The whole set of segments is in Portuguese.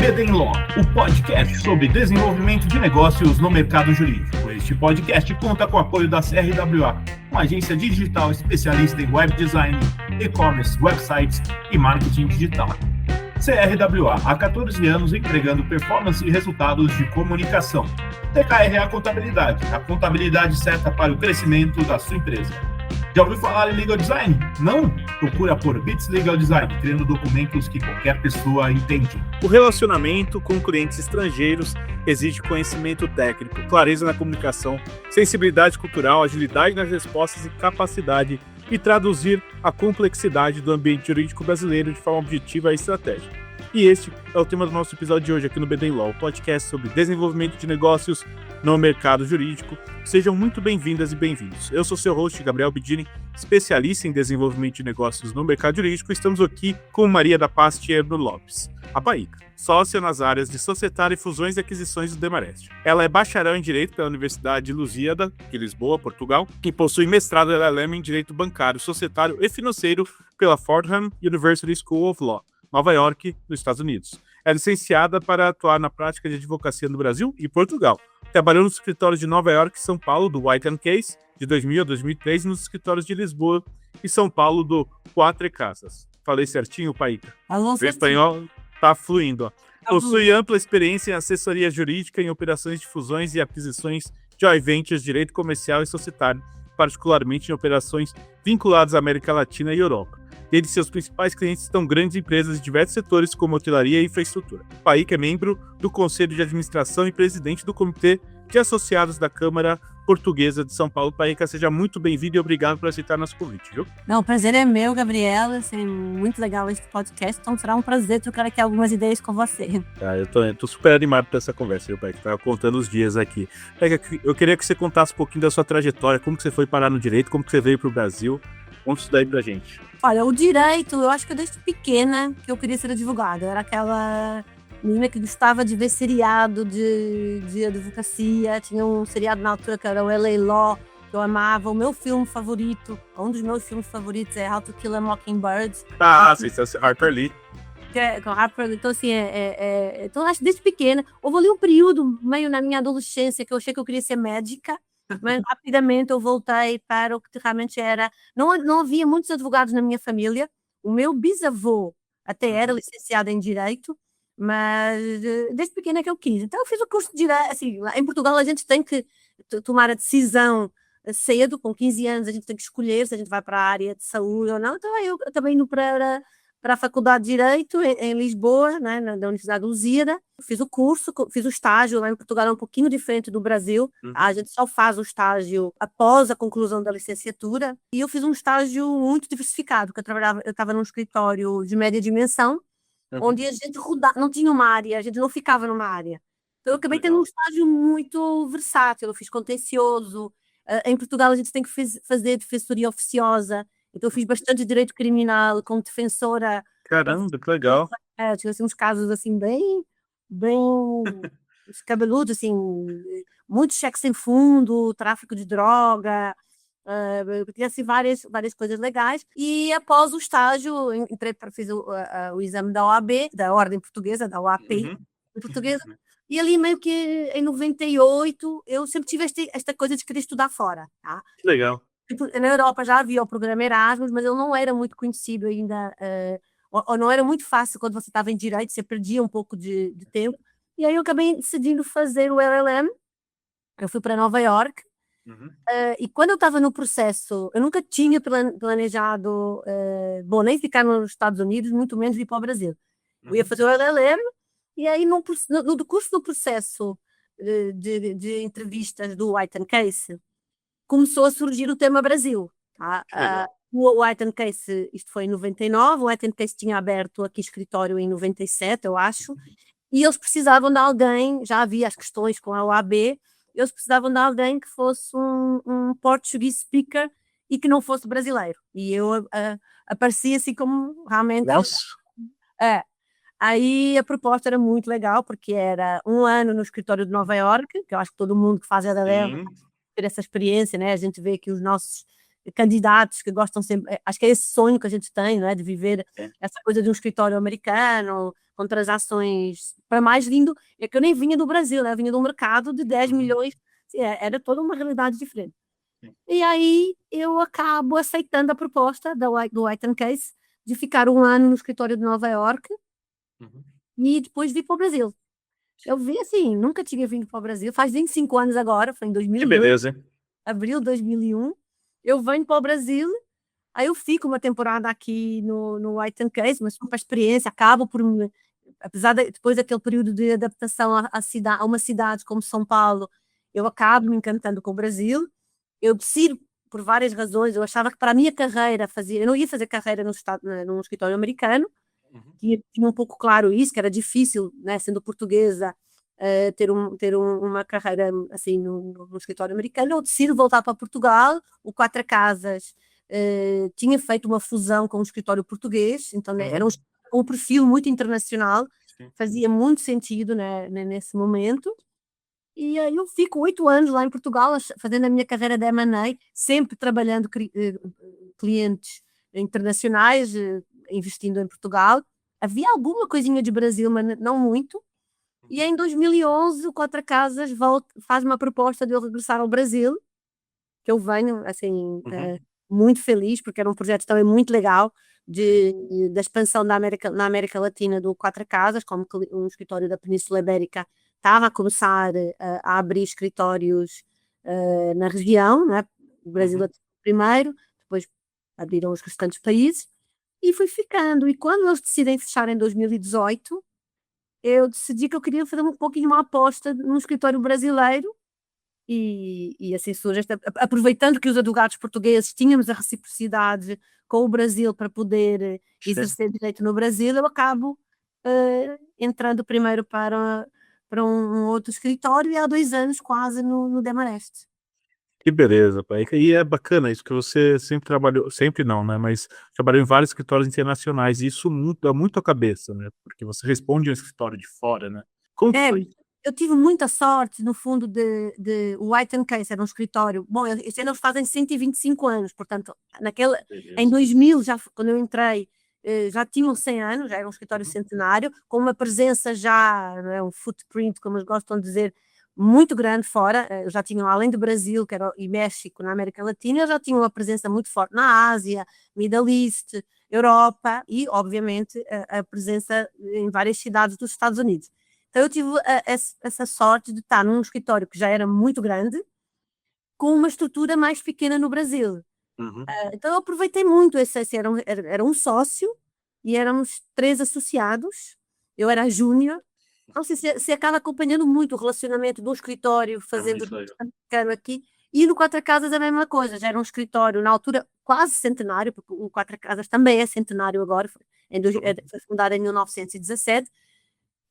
BD Law, o podcast sobre desenvolvimento de negócios no mercado jurídico. Este podcast conta com o apoio da CRWA, uma agência digital especialista em web design, e-commerce, websites e marketing digital. CRWA, há 14 anos entregando performance e resultados de comunicação. TKRA Contabilidade, a contabilidade certa para o crescimento da sua empresa. Já ouviu falar em Legal Design? Não? Procura por Bits Legal Design, criando documentos que qualquer pessoa entende. O relacionamento com clientes estrangeiros exige conhecimento técnico, clareza na comunicação, sensibilidade cultural, agilidade nas respostas e capacidade de traduzir a complexidade do ambiente jurídico brasileiro de forma objetiva e estratégica. E este é o tema do nosso episódio de hoje aqui no BD Law, o podcast sobre desenvolvimento de negócios no mercado jurídico. Sejam muito bem-vindas e bem-vindos. Eu sou seu host, Gabriel Bidini, especialista em desenvolvimento de negócios no mercado jurídico. Estamos aqui com Maria da Paz Tierno Lopes, a Paíca, sócia nas áreas de societário e fusões e aquisições do Demarest. Ela é bacharel em Direito pela Universidade de Lusíada, de Lisboa, Portugal, e possui mestrado LLM em Direito Bancário, Societário e Financeiro pela Fordham University School of Law, Nova York, nos Estados Unidos. É licenciada para atuar na prática de advocacia no Brasil e Portugal. Trabalhou nos escritórios de Nova York e São Paulo do White & Case, de 2000 a 2003, e nos escritórios de Lisboa e São Paulo do Quatro Casas. Falei certinho, Paíca? Alô, o espanhol tá fluindo. Ó. Possui ampla experiência em assessoria jurídica, em operações de fusões e aquisições, joint ventures, direito comercial e societário, particularmente em operações vinculadas à América Latina e Europa. Dentre seus principais clientes estão grandes empresas de diversos setores, como hotelaria e infraestrutura. Paíca é membro do Conselho de Administração e presidente do Comitê de Associados da Câmara Portuguesa de São Paulo. Paíca, seja muito bem-vindo e obrigado por aceitar nosso convite, viu? Não, o prazer é meu, Gabriela. Assim, muito legal esse podcast, então será um prazer trocar aqui algumas ideias com você. Eu tô super animado por essa conversa, viu, Paíca? Tava contando os dias aqui. Paíca, eu queria que você contasse um pouquinho da sua trajetória, como que você foi parar no direito, como que você veio para o Brasil. Conta isso daí pra gente. Olha, o direito, eu acho que desde pequena que eu queria ser advogada. Eu era aquela menina que gostava de ver seriado de advocacia. Tinha um seriado na altura que era o LA Law, que eu amava. O meu filme favorito, um dos meus filmes favoritos é How to Kill a Mockingbird. Sim, Harper Lee. Com Harper, então assim, então acho que desde pequena. Houve ali um período, meio na minha adolescência, que eu achei que eu queria ser médica. Mas rapidamente eu voltei para o que realmente era. Não havia muitos advogados na minha família. O meu bisavô até era licenciado em Direito, mas desde pequena é que eu quis. Então eu fiz o curso de Direito. Assim, lá em Portugal a gente tem que tomar a decisão cedo, com 15 anos a gente tem que escolher se a gente vai para a área de saúde ou não. Então eu também indo para a Faculdade de Direito em Lisboa, né, da Universidade de Lusíada. Fiz o curso, fiz o estágio. Lá em Portugal é um pouquinho diferente do Brasil. A gente só faz o estágio após a conclusão da licenciatura. E eu fiz um estágio muito diversificado, porque eu estava num escritório de média dimensão, onde a gente não tinha uma área, a gente não ficava numa área. Então eu acabei tendo um estágio muito versátil. Eu fiz contencioso. Em Portugal a gente tem que fazer defensoria oficiosa. Então eu fiz bastante direito criminal como defensora. Caramba, que legal. Tinha assim, uns casos assim bem escabeludos, assim, muito cheque sem fundo, tráfico de droga, tinha assim, várias coisas legais. E após o estágio, fiz o exame da OAB, da Ordem Portuguesa, da OAP, portuguesa. E ali meio que em 98 eu sempre tive esta coisa de querer estudar fora. Tá? Que legal. Na Europa já havia o programa Erasmus, mas ele não era muito conhecido ainda, ou não era muito fácil quando você estava em Direito, você perdia um pouco de tempo. E aí eu acabei decidindo fazer o LLM. Eu fui para Nova York, e quando eu estava no processo, eu nunca tinha planejado, nem ficar nos Estados Unidos, muito menos ir para o Brasil. Eu ia fazer o LLM, e aí no curso do processo de entrevistas do White & Case, começou a surgir o tema Brasil. Tá? O White & Case, isto foi em 99, o White & Case tinha aberto aqui escritório em 97, eu acho, e eles precisavam de alguém, já havia as questões com a OAB, eles precisavam de alguém que fosse um Portuguese speaker e que não fosse brasileiro. E eu apareci assim como realmente... Nossa! Aí a proposta era muito legal, porque era um ano no escritório de Nova York, que eu acho que todo mundo que faz LLM ter essa experiência, né? A gente vê que os nossos candidatos que gostam sempre, acho que é esse sonho que a gente tem, não é? De viver essa coisa de um escritório americano, com transações, para mais lindo, é que eu nem vinha do Brasil, né? Eu vinha de um mercado de 10 milhões, era toda uma realidade diferente. E aí eu acabo aceitando a proposta do White Case de ficar 1 ano no escritório de Nova York e depois vir para o Brasil. Eu vi assim, nunca tinha vindo para o Brasil, faz 25 anos agora, foi em Que 2001, beleza, hein? abril de 2001, eu venho para o Brasil, aí eu fico uma temporada aqui no White Case, mas para a experiência, acabo por apesar de depois daquele período de adaptação a uma cidade como São Paulo, eu acabo me encantando com o Brasil, eu decido por várias razões, eu achava que para a minha carreira eu não ia fazer carreira num escritório americano, tinha um pouco claro isso, que era difícil, né, sendo portuguesa, ter uma carreira assim no escritório americano. Eu decido voltar para Portugal, o Quatro Casas tinha feito uma fusão com o escritório português, então era um perfil muito internacional, fazia muito sentido, né, nesse momento. E aí eu fico 8 anos lá em Portugal, fazendo a minha carreira de M&A, sempre trabalhando clientes internacionais, investindo em Portugal. Havia alguma coisinha de Brasil, mas não muito. E em 2011 o Quatro Casas faz uma proposta de eu regressar ao Brasil, que eu venho, assim, muito feliz, porque era um projeto também muito legal da expansão na América Latina do Quatro Casas, como um escritório da Península Ibérica estava a começar a abrir escritórios na região, né? O Brasil primeiro, depois abriram os restantes países, e fui ficando. E quando eles decidem fechar em 2018, eu decidi que eu queria fazer um pouquinho uma aposta num escritório brasileiro, e assim surge, aproveitando que os advogados portugueses tínhamos a reciprocidade com o Brasil para poder exercer direito no Brasil, eu acabo entrando primeiro para um outro escritório e há 2 anos quase no Demarest. Que beleza, pai. E é bacana isso, que você sempre trabalhou, sempre não, né? Mas trabalhou em vários escritórios internacionais, e isso dá muito a cabeça, né? Porque você responde a um escritório de fora, né? Como que foi? Eu tive muita sorte, no fundo, de White Case, era um escritório. Bom, eles fazem 125 anos, portanto, em 2000, quando eu entrei, já tinham 100 anos, já era um escritório centenário, com uma presença já, não é, um footprint, como eles gostam de dizer, muito grande fora. Já tinham, além do Brasil e México, na América Latina, já tinham uma presença muito forte na Ásia, Middle East, Europa e, obviamente, a presença em várias cidades dos Estados Unidos. Então eu tive essa sorte de estar num escritório que já era muito grande, com uma estrutura mais pequena no Brasil. Então eu aproveitei muito era um sócio e éramos 3 associados, eu era júnior. Não sei se acaba acompanhando muito o relacionamento do escritório, fazendo americano aqui, e no Quatro Casas a mesma coisa, já era um escritório na altura quase centenário, porque o Quatro Casas também é centenário agora, foi fundado em 1917,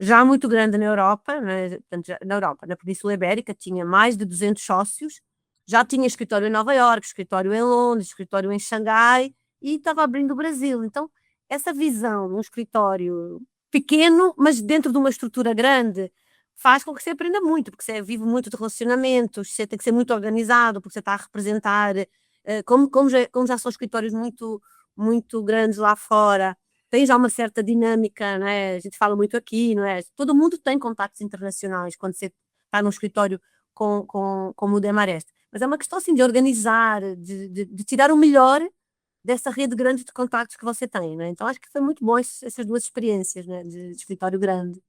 já muito grande na Europa, né? Portanto, na Europa, na Península Ibérica, tinha mais de 200 sócios, já tinha escritório em Nova Iorque, escritório em Londres, escritório em Xangai, e estava abrindo o Brasil. Então, essa visão de um escritório pequeno, mas dentro de uma estrutura grande, faz com que você aprenda muito, porque você vive muito de relacionamentos, você tem que ser muito organizado, porque você está a representar, como já são escritórios muito, muito grandes lá fora, tem já uma certa dinâmica, né? A gente fala muito aqui, não é? Todo mundo tem contactos internacionais quando você está num escritório como o Demarest. Mas é uma questão assim de organizar, de tirar o melhor dessa rede grande de contactos que você tem, né? Então acho que foi muito bom essas 2 experiências, né? De escritório grande.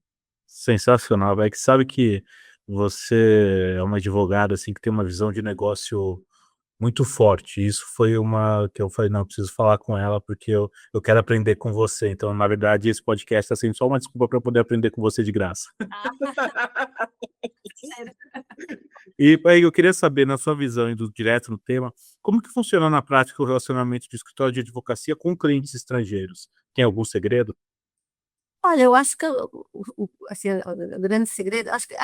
Sensacional, velho. Que sabe que você é uma advogada, assim, que tem uma visão de negócio muito forte. Isso foi uma que eu falei: "Não, eu preciso falar com ela, porque eu quero aprender com você". Então, na verdade, esse podcast está sendo só uma desculpa para eu poder aprender com você de graça. E aí eu queria saber, na sua visão, indo direto no tema, como que funciona na prática o relacionamento de escritório de advocacia com clientes estrangeiros? Tem algum segredo? Olha, eu acho que assim, o grande segredo, acho que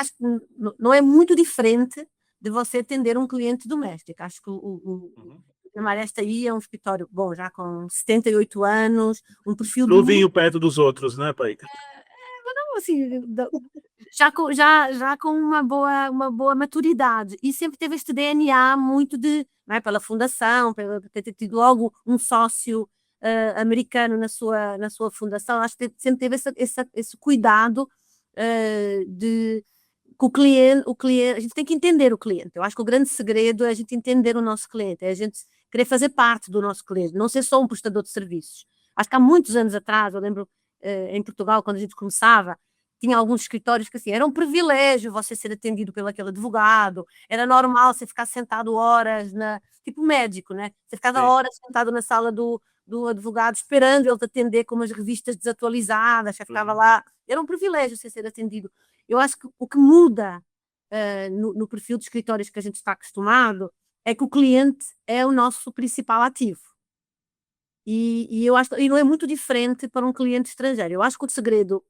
não é muito diferente de você atender um cliente doméstico. Acho que o Maresta aí é um escritório, bom, já com 78 anos, um perfil de Novinho perto dos outros, né, pai? assim, já com uma boa maturidade e sempre teve este DNA muito de, não é, pela fundação, por ter tido logo um sócio americano na sua fundação, acho que sempre teve esse cuidado de que o cliente, a gente tem que entender o cliente. Eu acho que o grande segredo é a gente entender o nosso cliente, é a gente querer fazer parte do nosso cliente, não ser só um prestador de serviços. Acho que há muitos anos atrás, eu lembro em Portugal, quando a gente começava, tinha alguns escritórios que assim, era um privilégio você ser atendido pelo aquele advogado, era normal você ficar sentado horas, tipo médico, né? Você ficava Sim. horas sentado na sala do advogado, esperando ele te atender com umas revistas desatualizadas, você ficava lá, era um privilégio você ser atendido. Eu acho que o que muda no perfil de escritórios que a gente está acostumado é que o cliente é o nosso principal ativo. E eu acho e não é muito diferente para um cliente estrangeiro. Eu acho que o segredo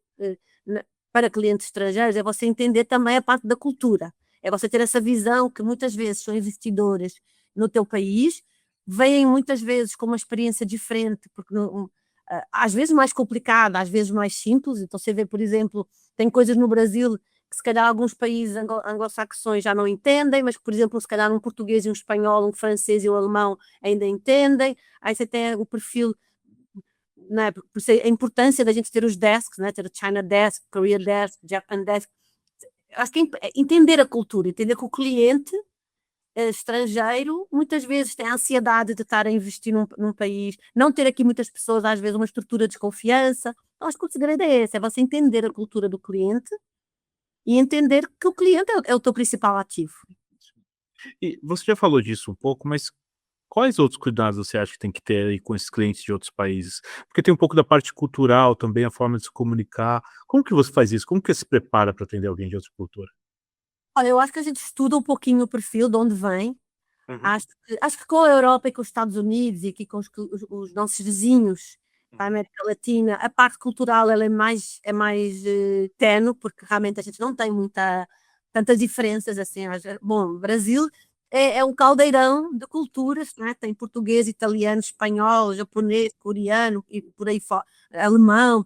para clientes estrangeiros é você entender também a parte da cultura. É você ter essa visão que muitas vezes são investidores no teu país, vêm muitas vezes com uma experiência diferente, porque às vezes mais complicada, às vezes mais simples. Então você vê, por exemplo, tem coisas no Brasil que se calhar alguns países anglo-saxões já não entendem, mas, por exemplo, se calhar um português e um espanhol, um francês e um alemão ainda entendem. Aí você tem o perfil, né, por isso a importância da gente ter os desks, né, ter o China Desk, Korea Desk, Japan Desk. Acho que é entender a cultura, entender que o cliente estrangeiro muitas vezes tem a ansiedade de estar a investir num país, não ter aqui muitas pessoas, às vezes uma estrutura de desconfiança. Então, acho que o segredo é esse, é você entender a cultura do cliente e entender que o cliente é o teu principal ativo. E você já falou disso um pouco, mas quais outros cuidados você acha que tem que ter aí com esses clientes de outros países? Porque tem um pouco da parte cultural também, a forma de se comunicar. Como que você faz isso? Como que você se prepara para atender alguém de outra cultura? Olha, eu acho que a gente estuda um pouquinho o perfil de onde vem. Uhum. Acho que com a Europa e com os Estados Unidos e aqui com os nossos vizinhos da América Latina, a parte cultural ela é mais tenue, porque realmente a gente não tem tantas diferenças assim. Bom, o Brasil é um caldeirão de culturas, né? Tem português, italiano, espanhol, japonês, coreano e por aí fora, alemão,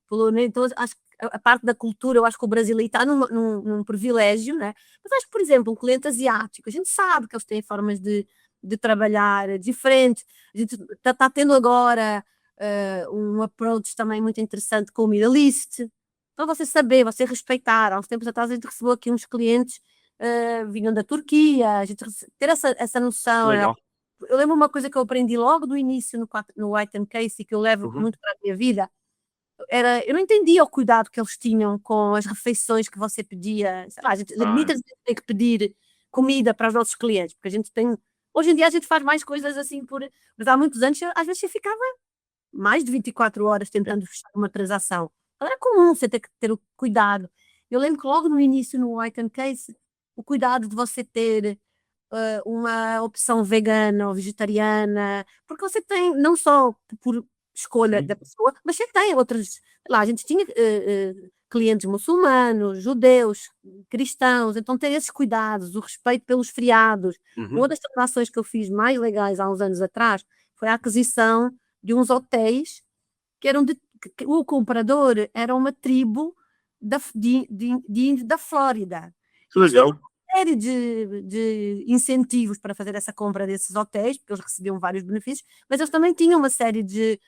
polonês. Então, acho que a parte da cultura, eu acho que o brasileiro está num privilégio, né? Mas acho que, por exemplo, um cliente asiático, a gente sabe que eles têm formas de trabalhar diferentes. A gente está tendo agora um approach também muito interessante com o Middle East. Então, você saber, você respeitar. Há uns tempos atrás a gente recebeu aqui uns clientes vinham da Turquia, a gente ter essa noção. Legal. Eu lembro uma coisa que eu aprendi logo no início no White Case e que eu levo Uhum. muito para a minha vida, eu não entendia o cuidado que eles tinham com as refeições que você pedia. Sei lá, muitas vezes tem que pedir comida para os nossos clientes, porque a gente tem. Hoje em dia a gente faz mais coisas assim mas há muitos anos, às vezes, você ficava mais de 24 horas tentando fechar uma transação. Então, era comum você ter que ter o cuidado. Eu lembro que logo no início, no White Case, o cuidado de você ter uma opção vegana ou vegetariana, porque você tem, não só por escolha Sim. da pessoa, mas você tem outras. Sei lá, a gente tinha clientes muçulmanos, judeus, cristãos, então tem esses cuidados, o respeito pelos feriados. Uhum. Uma das transações que eu fiz mais legais há uns anos atrás foi a aquisição de uns hotéis que eram que o comprador era uma tribo de índios da Flórida. Que Eles tinham legal. série de incentivos para fazer essa compra desses hotéis, porque eles recebiam vários benefícios, mas eles também tinham uma série de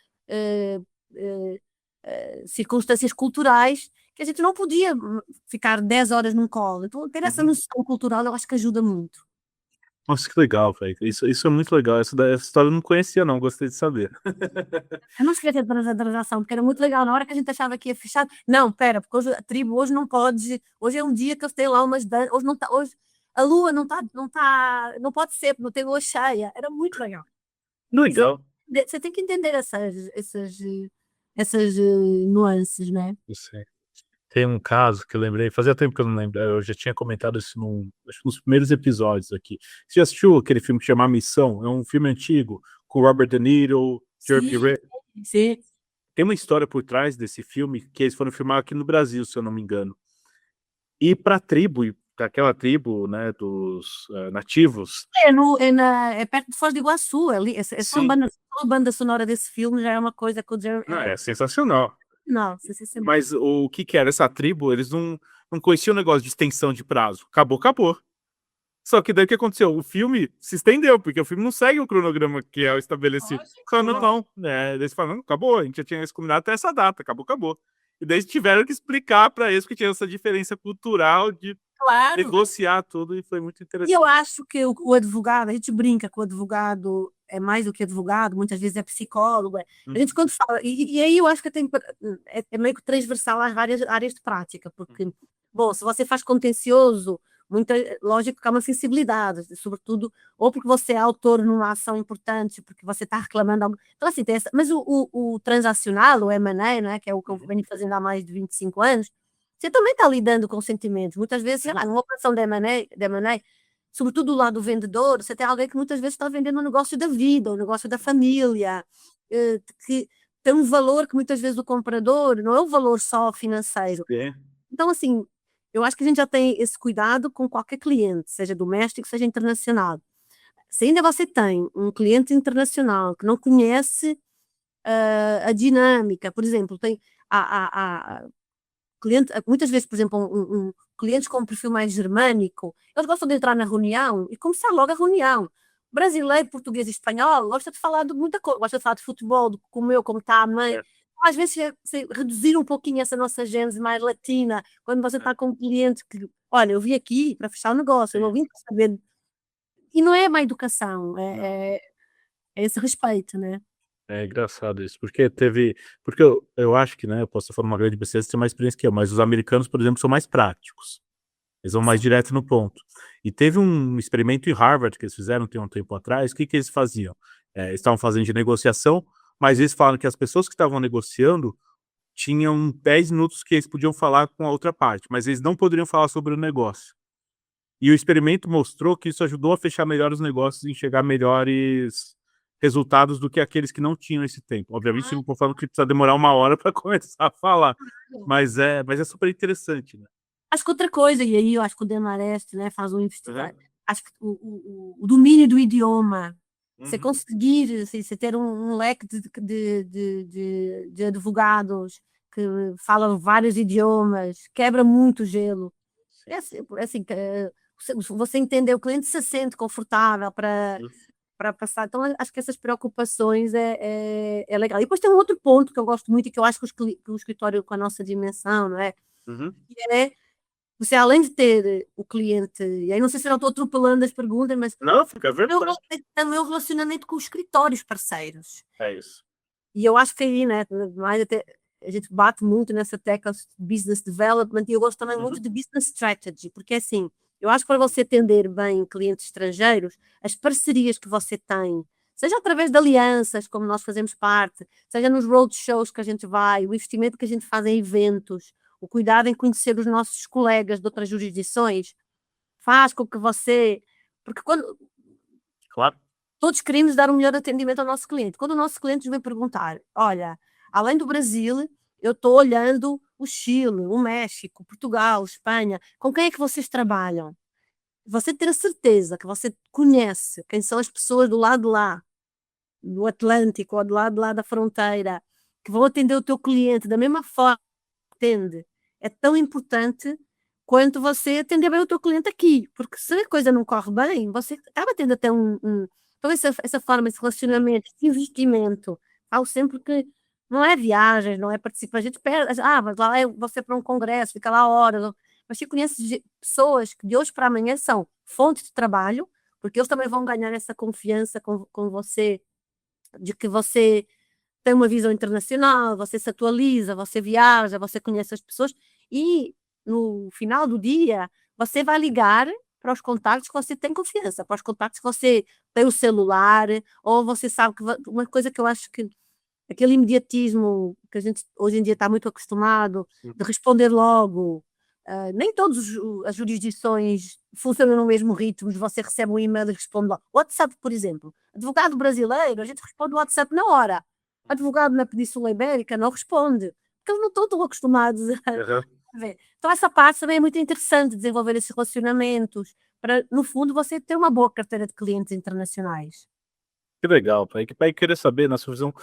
circunstâncias culturais que a gente não podia ficar 10 horas num call. Então, ter essa Uhum. noção cultural eu acho que ajuda muito. Nossa, que legal, velho. Isso é muito legal. Essa história eu não conhecia não, gostei de saber. Eu não cheguei a ter a transação, porque era muito legal. Na hora que a gente achava que ia fechar, não, espera, porque hoje a tribo hoje não pode, hoje é um dia que eles têm lá umas hoje não tá, hoje a lua não pode ser, porque não tem lua cheia. Era muito legal. Legal. Você tem que entender essas nuances, né? Eu sei. Tem um caso que eu lembrei, fazia tempo que eu não lembro, eu já tinha comentado isso acho que nos primeiros episódios aqui. Você já assistiu aquele filme que chama A Missão? É um filme antigo, com Robert De Niro, Jeremy Sim, Renner. sim. Tem uma história por trás desse filme que eles foram filmar aqui no Brasil, se eu não me engano. E para a tribo, aquela tribo, né, dos nativos. É perto de Foz do Iguaçu, ali. Só Sim. a banda sonora desse filme já é uma coisa que o Jeremy. Não, é sensacional. Não, sinceramente. Mas o que que era essa tribo, eles não conheciam o negócio de extensão de prazo. Acabou, acabou. Só que daí o que aconteceu? O filme se estendeu, porque o filme não segue o cronograma que é o estabelecido. Falaram, não, não. Daí eles falaram, não, acabou, a gente já tinha esse combinado até essa data, acabou, acabou. E daí tiveram que explicar para eles que tinha essa diferença cultural de Claro. negociar tudo e foi muito E interessante. eu acho que o advogado, a gente brinca que o advogado é mais do que advogado, muitas vezes é psicólogo. A gente quando fala, e aí eu acho que é meio que transversal às várias áreas de prática, porque, bom, se você faz contencioso, lógico que há uma sensibilidade, sobretudo, ou porque você é autor numa ação importante, porque você está reclamando algo. Então, assim, mas o transacional, o M&A, né, que é o que eu venho fazendo há mais de 25 anos, você também está lidando com sentimentos. Muitas vezes, sei lá, numa operação de M&A, sobretudo do lado do vendedor, você tem alguém que muitas vezes está vendendo um negócio da vida, um negócio da família, que tem um valor que muitas vezes o comprador não é o valor só financeiro. É. Então, assim, eu acho que a gente já tem esse cuidado com qualquer cliente, seja doméstico, seja internacional. Se ainda você tem um cliente internacional que não conhece a dinâmica, por exemplo, tem cliente, muitas vezes, por exemplo, clientes com um perfil mais germânico, eles gostam de entrar na reunião e começar logo a reunião. Brasileiro, português e espanhol gosta de falar de muita coisa, gosta de falar de futebol, de comeu, como está a mãe. É. Às vezes, reduzir um pouquinho essa nossa gênese mais latina, quando você está com um cliente que, olha, eu vim aqui para fechar o negócio, eu não vim para saber. E não é má educação, é esse respeito, né? É engraçado isso, porque eu acho que, né, eu posso falar uma grande besteira, você tem mais experiência que eu, mas os americanos, por exemplo, são mais práticos. Eles vão mais direto no ponto. E teve um experimento em Harvard que eles fizeram tem um tempo atrás, o que que eles faziam? Eles estavam fazendo de negociação, mas eles falaram que as pessoas que estavam negociando tinham 10 minutos que eles podiam falar com a outra parte, mas eles não poderiam falar sobre o negócio. E o experimento mostrou que isso ajudou a fechar melhor os negócios e enxergar melhores resultados do que aqueles que não tinham esse tempo. Obviamente, não estou falando que precisa demorar 1 hora para começar a falar, mas é super interessante, né? Acho que outra coisa, e aí eu acho que o Demarest, né, faz um investimento. Acho que o domínio do idioma, você conseguir, assim, você ter um leque de advogados que falam vários idiomas, quebra muito o gelo. É assim, você entender, o cliente se sente confortável para passar. Então, acho que essas preocupações é legal. E depois tem um outro ponto que eu gosto muito e que eu acho que o escritório com a nossa dimensão, não é? Que é você, além de ter o cliente, e aí não sei se eu estou atropelando as perguntas, mas Não, fica verdade. é o meu relacionamento com os escritórios parceiros. É isso. E eu acho que aí, né, mais até, a gente bate muito nessa tecla de business development e eu gosto também muito de business strategy, porque assim, eu acho que para você atender bem clientes estrangeiros, as parcerias que você tem, seja através de alianças, como nós fazemos parte, seja nos roadshows que a gente vai, o investimento que a gente faz em eventos, o cuidado em conhecer os nossos colegas de outras jurisdições, faz com que você. Porque quando Claro. todos queremos dar o melhor atendimento ao nosso cliente. Quando o nosso cliente nos vem perguntar, olha, além do Brasil, eu estou olhando o Chile, o México, Portugal, Espanha, com quem é que vocês trabalham? Você ter a certeza que você conhece quem são as pessoas do lado de lá, do Atlântico, ou do lado de lá da fronteira, que vão atender o teu cliente da mesma forma que atende, é tão importante quanto você atender bem o teu cliente aqui, porque se a coisa não corre bem, você acaba tendo até então essa forma, esse relacionamento, esse investimento, falo sempre que não é viagens, não é participar, a gente perde, mas lá é você para um congresso, fica lá horas, mas você conhece pessoas que de hoje para amanhã são fonte de trabalho, porque eles também vão ganhar essa confiança com você, de que você tem uma visão internacional, você se atualiza, você viaja, você conhece as pessoas e no final do dia você vai ligar para os contactos que você tem confiança, para os contactos que você tem o celular, ou você sabe que uma coisa que eu acho que aquele imediatismo que a gente hoje em dia está muito acostumado de responder logo. Nem todas as jurisdições funcionam no mesmo ritmo, você recebe um e-mail e responde logo. WhatsApp, por exemplo. Advogado brasileiro, a gente responde o WhatsApp na hora. Advogado na Península Ibérica não responde, porque eles não estão tão acostumados a ver. Então essa parte também é muito interessante, desenvolver esses relacionamentos, para, no fundo, você ter uma boa carteira de clientes internacionais. Que legal, pai. Que pai querer saber, na sua visão,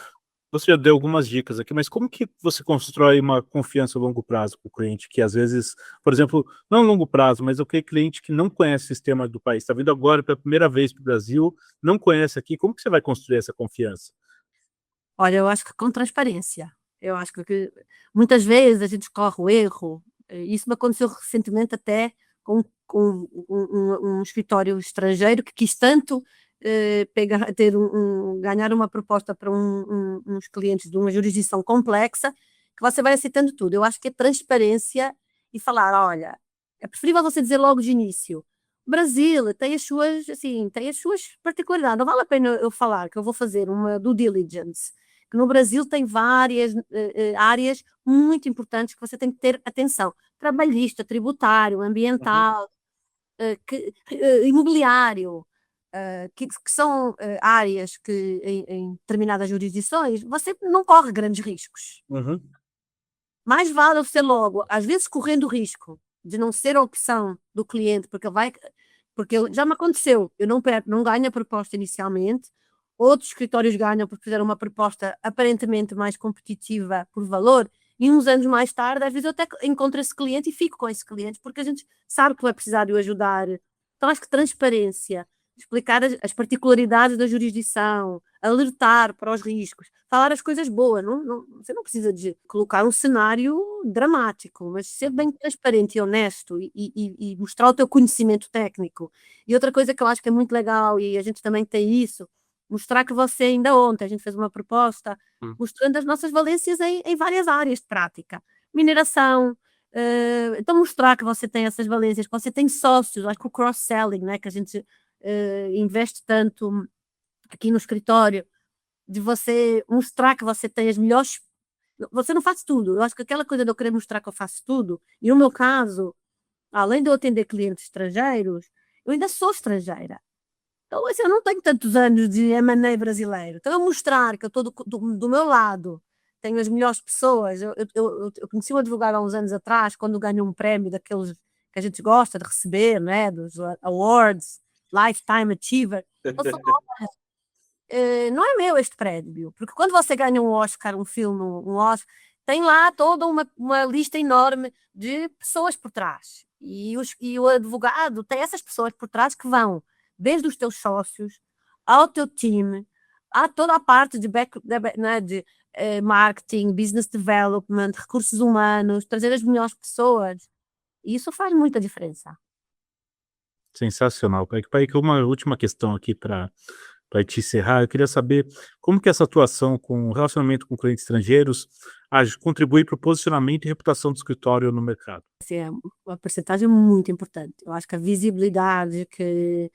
Você já deu algumas dicas aqui, mas como que você constrói uma confiança a longo prazo com o cliente que às vezes, por exemplo, não a longo prazo, mas aquele cliente que não conhece o sistema do país, está vindo agora pela primeira vez para o Brasil, não conhece aqui, como que você vai construir essa confiança? Olha, eu acho que com transparência. Eu acho que muitas vezes a gente corre o erro, isso me aconteceu recentemente até com um escritório estrangeiro que quis tanto, pegar ter ganhar uma proposta para uns clientes de uma jurisdição complexa, que você vai aceitando tudo. Eu acho que é transparência e falar: "Olha, é preferível você dizer logo de início, o Brasil tem as suas, assim, tem as suas particularidades, não vale a pena eu falar que eu vou fazer uma due diligence, que no Brasil tem várias áreas muito importantes que você tem que ter atenção, trabalhista, tributário, Uhum, ambiental, imobiliário, que são áreas que em determinadas jurisdições você não corre grandes riscos. uhum, Mais vale você logo, às vezes correndo o risco de não ser a opção do cliente, porque já me aconteceu, eu não ganho a proposta inicialmente, outros escritórios ganham porque fizeram uma proposta aparentemente mais competitiva por valor, e uns anos mais tarde, às vezes eu até encontro esse cliente e fico com esse cliente, porque a gente sabe que vai precisar de o ajudar. Então acho que transparência, explicar as particularidades da jurisdição, alertar para os riscos, falar as coisas boas, você não precisa de colocar um cenário dramático, mas ser uhum. bem transparente e honesto e mostrar o teu conhecimento técnico. E outra coisa que eu acho que é muito legal, e a gente também tem isso, mostrar que você ainda ontem, a gente fez uma proposta Hum. mostrando as nossas valências em várias áreas de prática. Mineração, então mostrar que você tem essas valências, que você tem sócios, acho que o cross-selling, né, que a gente investe tanto aqui no escritório, de você mostrar que você tem as melhores. Você não faz tudo. Eu acho que aquela coisa de eu querer mostrar que eu faço tudo, e no meu caso, além de eu atender clientes estrangeiros, eu ainda sou estrangeira. Então, assim, eu não tenho tantos anos de M&A brasileiro. Então, eu mostrar que eu estou do meu lado, tenho as melhores pessoas. Eu conheci um advogado há uns anos atrás, quando ganhou um prémio daqueles que a gente gosta de receber, né? Dos awards, Lifetime Achiever. Ele falou: não é meu este prémio, porque quando você ganha um Oscar, um filme, um Oscar, tem lá toda uma lista enorme de pessoas por trás. E o advogado tem essas pessoas por trás que vão desde os teus sócios ao teu time, a toda a parte né, de marketing, business development, recursos humanos, trazer as melhores pessoas. E isso faz muita diferença. Sensacional. Kaique, uma última questão aqui para te encerrar, eu queria saber como que essa atuação com relacionamento com clientes estrangeiros contribui para o posicionamento e reputação do escritório no mercado. Assim, é uma percentagem muito importante. Eu acho que a visibilidade que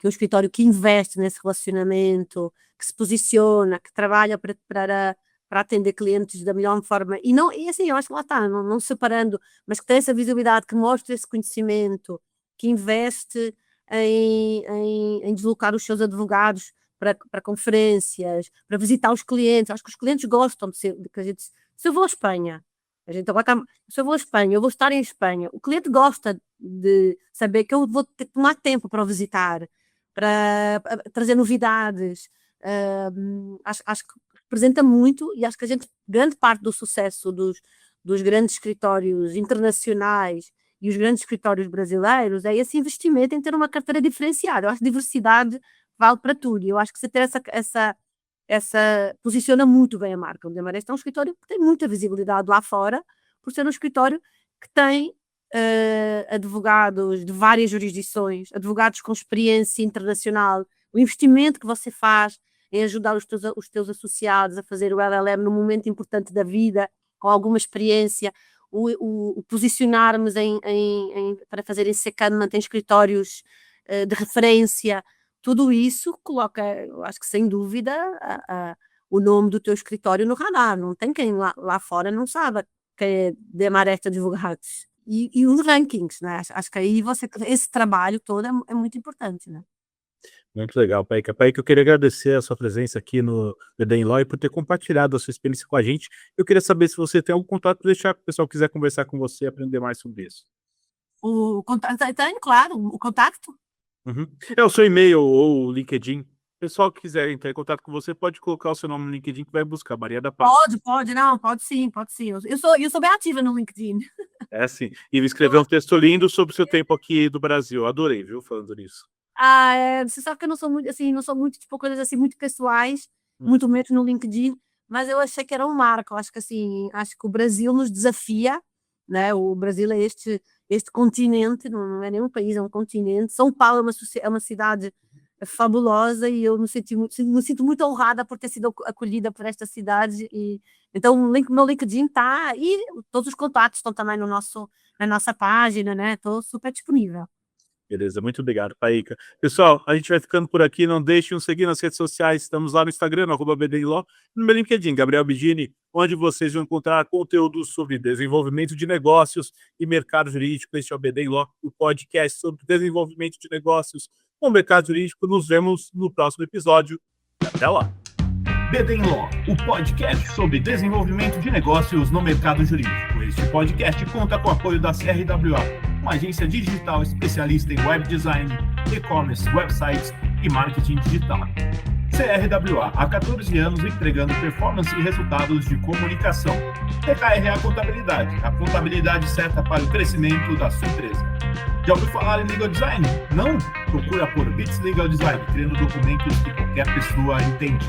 o escritório que investe nesse relacionamento, que se posiciona, que trabalha para atender clientes da melhor forma, e assim, eu acho que lá está, não separando, mas que tem essa visibilidade, que mostra esse conhecimento, que investe em deslocar os seus advogados para conferências, para visitar os clientes. Acho que os clientes gostam de que a gente. Se eu vou à Espanha, a gente agora está, se eu vou à Espanha, eu vou estar em Espanha. O cliente gosta de saber que eu vou ter que tomar tempo para o visitar, para trazer novidades. Acho que representa muito e acho que grande parte do sucesso dos grandes escritórios internacionais e os grandes escritórios brasileiros é esse investimento em ter uma carteira diferenciada. Eu acho que diversidade vale para tudo. Eu acho que você ter essa posiciona muito bem a marca. O Guimarães é um escritório que tem muita visibilidade lá fora, por ser um escritório que tem advogados de várias jurisdições, advogados com experiência internacional, o investimento que você faz em ajudar os teus associados a fazer o LLM num momento importante da vida, com alguma experiência, o posicionarmos para fazerem secondment em escritórios de referência, tudo isso coloca, eu acho que sem dúvida, o nome do teu escritório no radar. Não tem quem lá fora não saiba quem é Demarest Advogados. E os rankings, né? Acho que aí esse trabalho todo é muito importante, né? Muito legal, Kaique. Kaique, eu queria agradecer a sua presença aqui no Eden Law e por ter compartilhado a sua experiência com a gente. Eu queria saber se você tem algum contato para deixar que o pessoal quiser conversar com você e aprender mais sobre isso. O contato, tem, claro, o contacto. Uhum. É o seu e-mail ou o LinkedIn. Pessoal que quiser entrar em contato com você, pode colocar o seu nome no LinkedIn que vai buscar, Maria da Paz. Não, pode sim, pode sim. Eu sou bem ativa no LinkedIn. É sim. E escrever um texto lindo sobre o seu tempo aqui do Brasil. Adorei, viu, falando nisso. Você sabe que eu não sou muito, assim, não sou muito, tipo, coisas assim, muito pessoais, Hum. muito menos no LinkedIn, mas eu achei que era um marco. Acho que, assim, acho que o Brasil nos desafia, né? O Brasil é este continente, não é nem um país, é um continente. São Paulo é uma cidade fabulosa e eu me sinto muito honrada por ter sido acolhida por esta cidade. E então o meu LinkedIn está e todos os contatos estão também na nossa página, né? Estou super disponível. Beleza, muito obrigado, Paíca. Pessoal, a gente vai ficando por aqui. Não deixe de nos seguir nas redes sociais. Estamos lá no Instagram, no @BDinLaw, no meu LinkedIn, Gabriel Bidini, onde vocês vão encontrar conteúdo sobre desenvolvimento de negócios e mercado jurídico. Este é o BDinLaw, o podcast sobre desenvolvimento de negócios com o mercado jurídico. Nos vemos no próximo episódio. Até lá! BD Law, o podcast sobre desenvolvimento de negócios no mercado jurídico. Este podcast conta com o apoio da CRWA, uma agência digital especialista em web design, e-commerce, websites e marketing digital. CRWA, há 14 anos entregando performance e resultados de comunicação. TKRA Contabilidade, a contabilidade certa para o crescimento da sua empresa. Já ouviu falar em Legal Design? Não? Procura por Bits Legal Design, criando documentos que qualquer pessoa entende.